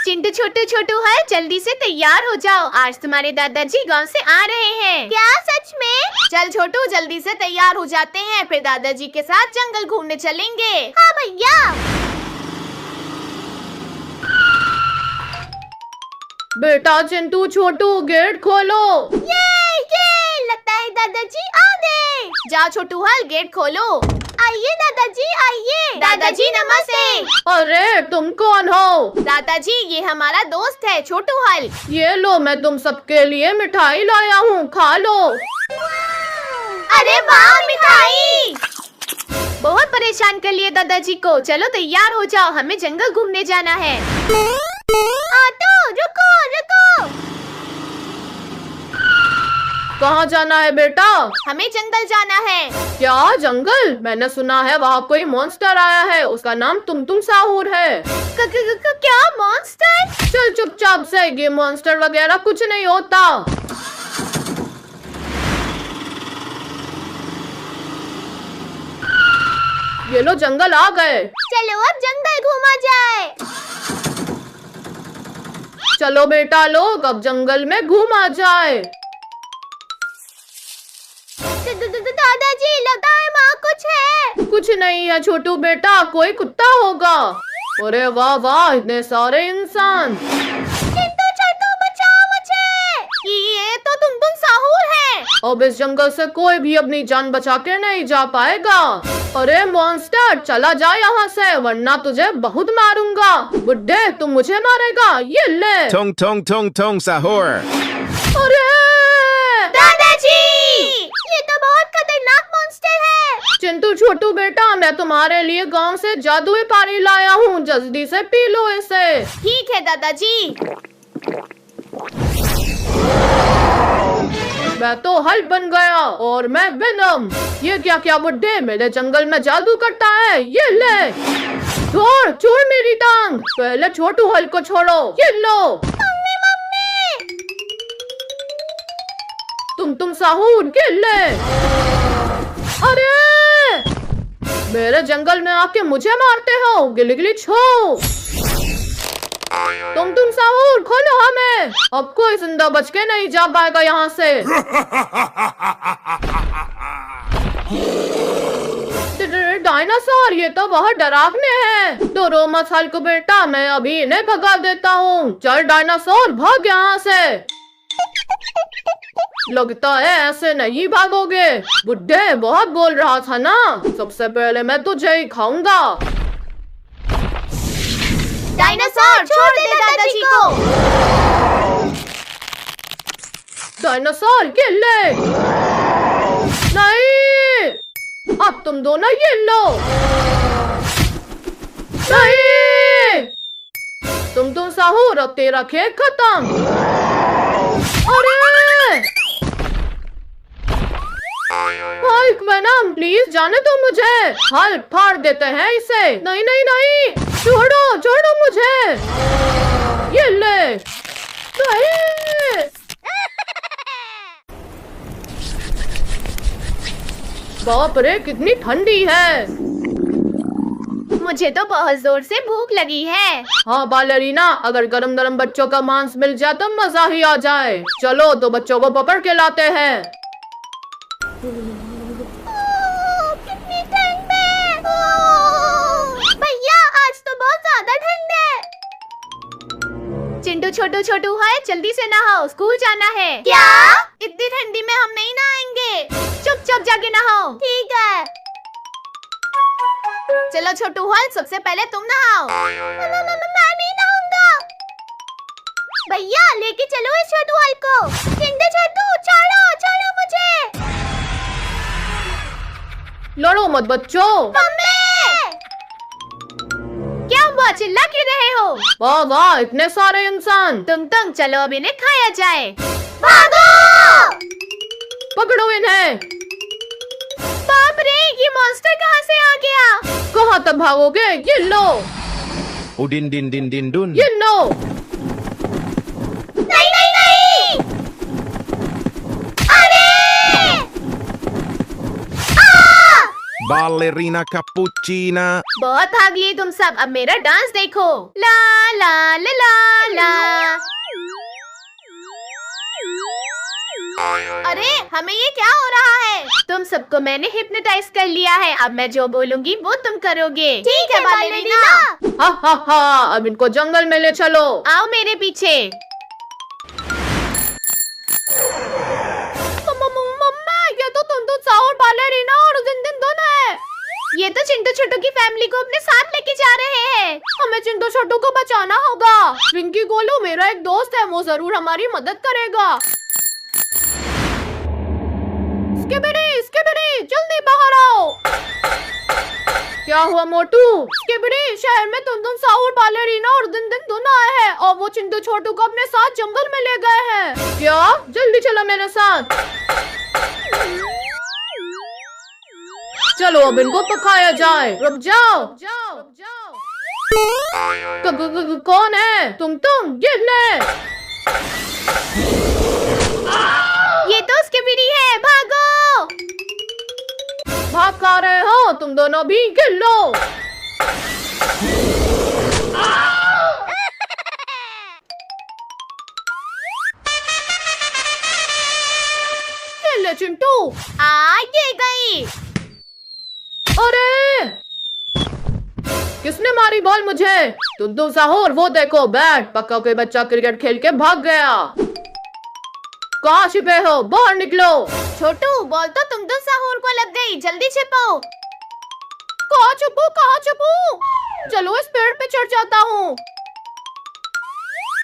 चिंटू छोटू छोटू है, जल्दी से तैयार हो जाओ, आज तुम्हारे दादाजी गांव से आ रहे हैं। क्या सच में? चल छोटू जल्दी से तैयार हो जाते हैं, फिर दादाजी के साथ जंगल घूमने चलेंगे। हाँ भैया। बेटा चिंटू छोटू गेट खोलो। ये लगता है दादाजी आ गए। जाओ छोटू हल गेट खोलो। आइए दादाजी आइए। दादाजी नमस्ते। अरे तुम कौन हो? दादाजी ये हमारा दोस्त है छोटू हल। ये लो मैं तुम सबके लिए मिठाई लाया हूँ, खा लो। अरे वाह मिठाई। बहुत परेशान कर लिए दादाजी को, चलो तैयार हो जाओ, हमें जंगल घूमने जाना है। ऑटो रुको रुको। कहाँ जाना है बेटा? हमें जंगल जाना है। क्या जंगल? मैंने सुना है वहाँ कोई मॉन्स्टर आया है, उसका नाम तुम साहूर है। क्या मॉन्स्टर? चल चुपचाप से, ये मॉन्स्टर वगैरह कुछ नहीं होता। ये लो जंगल आ गए। चलो अब जंगल घूमा जाए। चलो बेटा लोग अब जंगल में घूमा जाए। दादाजी लगता है वहाँ कुछ है। कुछ नहीं है छोटू बेटा, कोई कुत्ता होगा। अरे वाह वाह इतने सारे इंसान। चिंटू छोटू बचाओ मुझे, ये तो तुम साहूर है। अब इस जंगल से कोई भी अपनी जान बचा के नहीं जा पाएगा। अरे मॉन्स्टर चला जा यहाँ से, वरना तुझे बहुत मारूंगा। बुड्ढे तुम मुझे मारेगा, ये ले। Tong tong tong tong sahur. अरे दादाजी ये तो बहुत खतरनाक मॉन्स्टर है। चिंटू छोटू बेटा मैं तुम्हारे लिए गांव से जादुई पानी लाया हूँ, जल्दी से पी लो इसे। ठीक है दादाजी। मैं तो हल बन गया और मैं वेनम। ये क्या क्या बुड्ढे मेरे जंगल में जादू करता है, ये ले। छोड़ मेरी टांग, पहले छोटू हल को छोड़ो, ये लो। Mummy mummy. तुम साहूर के ले। अरे मेरे जंगल में आके मुझे मारते हो, गिली गिली छो। तुम साहूर खोलो हमें, अब कोई जिंदा बच के नहीं जा पाएगा यहाँ से। डायनासोर ये तो बहुत डरावने हैं। तो रो मत हल्क बेटा, मैं अभी इन्हें भगा देता हूँ। चल डायनासोर भाग यहाँ से। लगता है ऐसे नहीं भागोगे, बुड्ढे बहुत बोल रहा था ना। सबसे पहले मैं तुझे ही खाऊंगा। डायनासोर छोड़ दे दादाजी को। डायनासोर ये ले। नहीं अब तुम दोनों ये लो। नहीं तुम साहूर, अब तेरा खेल खत्म। अरे हल्क वेनम प्लीज जाने दो मुझे, हल्क फाड़ देते हैं इसे। नहीं नहीं नहीं छोड़ो मुझे, ये ले। नहीं बाप रे कितनी ठंडी है। मुझे तो बहुत जोर से भूख लगी है। हाँ बालरीना, अगर गरम गरम बच्चों का मांस मिल जाए तो मजा ही आ जाए। चलो तो बच्चों को पकड़ के लाते हैं। कितनी ठंड है। भैया आज तो बहुत ज्यादा ठंड है। चिंटू छोटू छोटू है, जल्दी से नहाओ, स्कूल जाना है। क्या? इतनी ठंडी में हम नहीं नहाएंगे, चुपचाप जाके नहाओ। ठीक है। चलो छोटू हल सबसे पहले तुम नहाओ। मैं नहीं नहाऊंगा। भैया लेके चलो इस छोटू हल को। चिंटू छोटू छोड़ो मुझे। लड़ो मत बच्चों। मम्मी क्या हुआ, चिल्ला क्यों रहे हो? वाह वाह इतने सारे इंसान। तुम चलो अब इन्हें खाया जाए। भागो! पकड़ो इन्हें। बाप रे ये मॉन्स्टर कहाँ से आ गया? कहाँ तक भागोगे, ये लो। Udin din din din dun. ये लो। नहीं। अरे! Ballerina cappuccina. बहुत भाग लिए तुम सब, अब मेरा डांस देखो। ला ला ला ला हमें ये क्या हो रहा है? तुम सबको मैंने हिप्नोटाइज कर लिया है। अब मैं जो बोलूंगी वो तुम करोगे। ठीक है बालेरिना। हा हा हा, अब इनको जंगल में ले चलो। आओ मेरे पीछे। मम्मा, ये तो तुम साहूर बालेरिना और दिन दिन दोनों है। ये तो चिंटू छोटू की फैमिली को अपने साथ लेके जा रहे हैं। हमें चिंटू छोटू को बचाना होगा। विंकी गोलू मेरा एक दोस्त है, वो जरूर हमारी मदद करेगा। स्किबिडी, जल्दी बाहर आओ। क्या हुआ मोटू? स्किबिडी, शहर में तुम साहूर बालेरिना और दिन दिन दोनों आए हैं और वो चिंटू छोटू को अपने साथ जंगल में ले गए हैं। क्या? जल्दी चलो मेरे साथ। चलो अब इनको पकाया जाए। रुक जाओ। कौन है? तुम ये ले। ये तो स्किबिडी है, भागो। भाग खा रहे हो तुम दोनों भी, गिर लो। ले चिंटू। ये गई। अरे किसने मारी बॉल मुझे? तुम साहूर, वो देखो बैट। पक्का कोई बच्चा क्रिकेट खेल के भाग गया। कहाँ छिपे हो? बाहर निकलो। छोटू, बॉल तो तुम साहूर को लग गई, जल्दी छिपो। कहाँ छुपू? चलो इस पेड़ पे चढ़ जाता हूँ।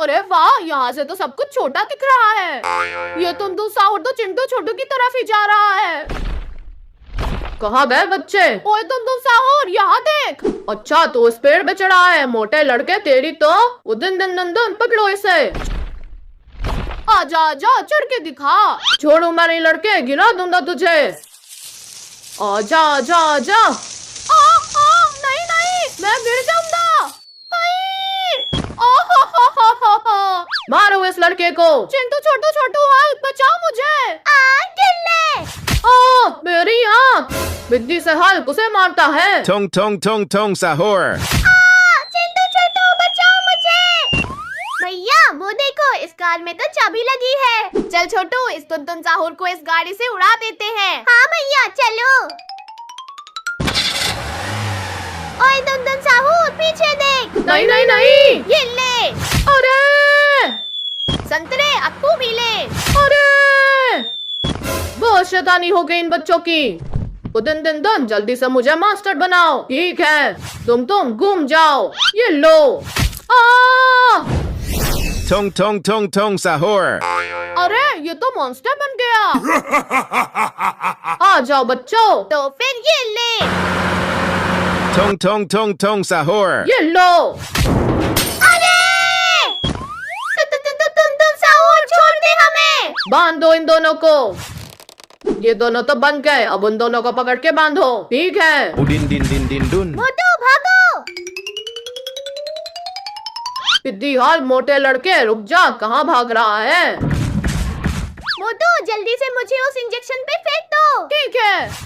अरे वाह, यहाँ से तो सब कुछ छोटा दिख रहा है। ये तुम साहूर तो चिंटू छोटू की तरफ ही जा रहा है। कहाँ गए बच्चे? ओए तुम साहूर, यहाँ देख। अच्छा, तो उस पेड़ पे चढ़ा है। मोटे लड़के, तेरी तो दिन नंदन, पकड़ो इसे। आजा चढ़ के दिखा। छोड़ो मेरे लड़के, गिरा दूंगा तुझे। आजा। नहीं, मैं गिर जाऊंगा। मारो इस लड़के को। चिंटू छोटू हेल्प, बचाओ मुझे। मेरी आँख। बिद्दी से हल्क उसे मारता है। Tong Sahur. चिंटू छोटू, बचाओ मुझे। भैया वो देखो, इस कार में तो चाबी लगी है। चल छोटू, इस तुम साहूर को इस गाड़ी से उड़ा देते हैं। हाँ भैया, चलो। ओए तुम साहूर, पीछे देख। नहीं। ये ले। अरे संतरे, अप्पू भी ले। अरे बहुत शैतानी हो गई इन बच्चों की। दिन जल्दी से मुझे मास्टर बनाओ। ठीक है, तुम घूम जाओ। ये लो। Tong Sahur. अरे ये तो मॉन्स्टर बन गया। आ जाओ बच्चों। तो फिर ये ले। Tong Sahur. ये लो। अरे तुम साहूर, छोड़ दे हमें। बांध दो इन दोनों को। ये दोनों तो बन गए, अब उन दोनों को पकड़ के बांधो। ठीक है। Udin dun. मोटू भागो। पिद्दी हाल, मोटे लड़के, रुक जा। कहाँ भाग रहा है? मोटू, जल्दी से मुझे उस इंजेक्शन पे फेंक दो। ठीक है।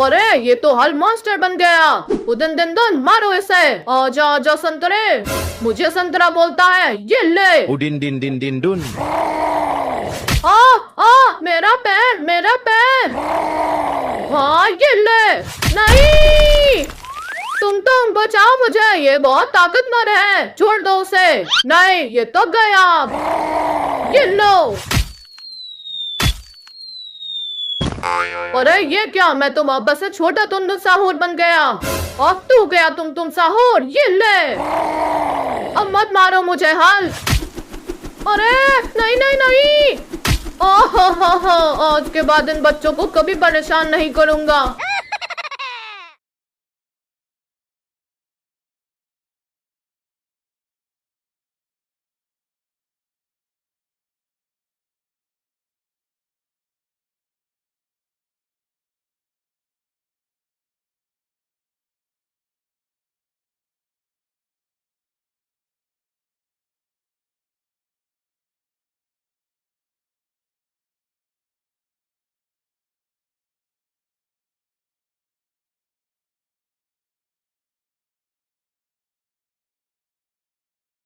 अरे ये तो हल मॉन्स्टर बन गया। दिन मारो इसे। आजा संतरे। मुझे संतरा बोलता है। ये ले। Udin dun. मेरा पैर। हाँ ये ले। नहीं, तुम बचाओ मुझे, ये बहुत ताकतवर है। छोड़ दो उसे। नहीं, ये तो गया। ये लो। अरे ये क्या, मैं तो वापस से छोटा तुम साहूर बन गया। और तू गया तुम साहूर। ये ले। अब मत मारो मुझे हाल। अरे नहीं। ओह, आज के बाद इन बच्चों को कभी परेशान नहीं करूंगा।